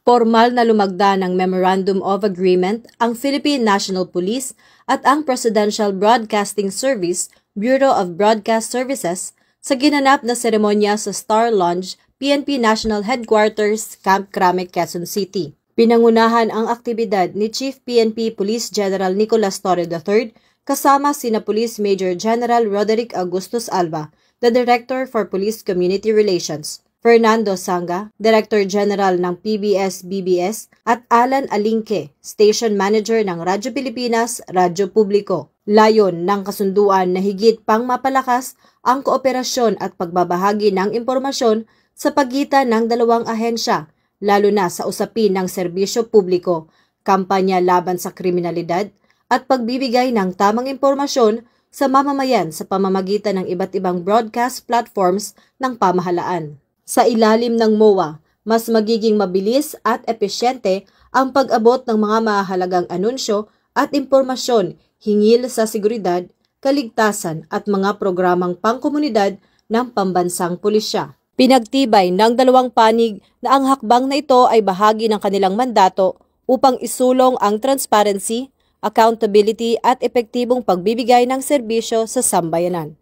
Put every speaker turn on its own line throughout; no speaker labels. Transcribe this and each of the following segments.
Formal na lumagda ng Memorandum of Agreement ang Philippine National Police at ang Presidential Broadcasting Service, Bureau of Broadcast Services, sa ginanap na seremonya sa Star Lounge, PNP National Headquarters, Camp Crame, Quezon City. Pinangunahan ang aktibidad ni Chief PNP Police General Nicolas Torre III kasama sina Police Major General Roderick Augustus Alba, the Director for Police Community Relations, Fernando Sanga, Director General ng PBS-BBS, at Alan Alinque, Station Manager ng Radyo Pilipinas, Radyo Publiko. Layon ng kasunduan na higit pang mapalakas ang kooperasyon at pagbabahagi ng impormasyon sa pagitan ng dalawang ahensya, lalo na sa usapin ng serbisyo publiko, kampanya laban sa kriminalidad, at pagbibigay ng tamang impormasyon sa mamamayan sa pamamagitan ng iba't ibang broadcast platforms ng pamahalaan. Sa ilalim ng MOA, mas magiging mabilis at epesyente ang pag-abot ng mga mahalagang anunsyo at impormasyon hinggil sa seguridad, kaligtasan at mga programang pangkomunidad ng pambansang pulisya. Pinagtibay ng dalawang panig na ang hakbang na ito ay bahagi ng kanilang mandato upang isulong ang transparency, accountability at epektibong pagbibigay ng serbisyo sa sambayanan.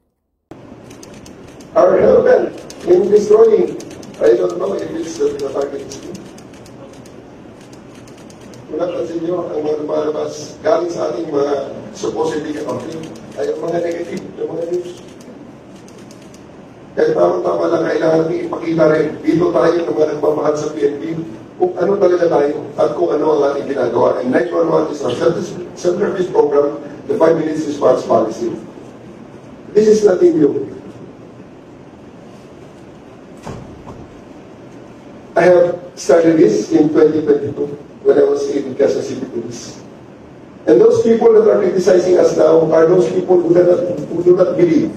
Our helmet in destroying, I don't know if it's the target scheme. Kung napansin nyo, ang mga lumalabas galing sa ating mga supposedly kakampi ay ang mga negative na mga news. Kaya tama-tama lang kailangan natin ipakita rin dito tayo ng mga nagmamahal sa PNP kung ano talaga tayo at kung ano ang ating ginagawa. And 911 is our self-service program, the 5 minutes response policy. This is nothing new. I have started this in 2022 when I was in Quezon City Police. And those people that are criticizing us now are those people who do not believe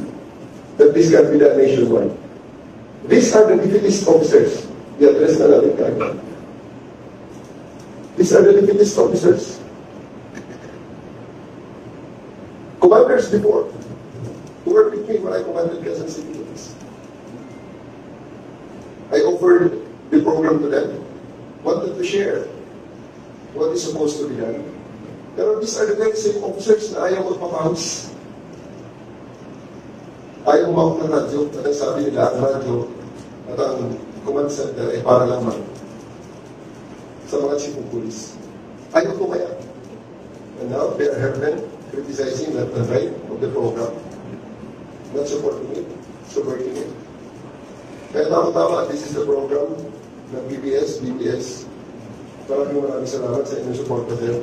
that this can be done nationwide. These are the defeatist officers. The address na natin kagad. These are the defeatist officers. Commanders before, who were with me when I commanded Quezon City Police. I offered the program to them, wanted to share what is supposed to be done. Pero these are the very same officers na ayaw magpapahos. Ayaw mawag ng radyo, at ang sabi nila, ang radyo at ang command center ay para lamang sa mga chiefong police. Ayaw ko kaya. And now they are heard criticizing that the right of the program, not supporting it, subverting it. Kaya tama-tama, this is the program ng BBS. Maraming salamat sa inyong support, sir.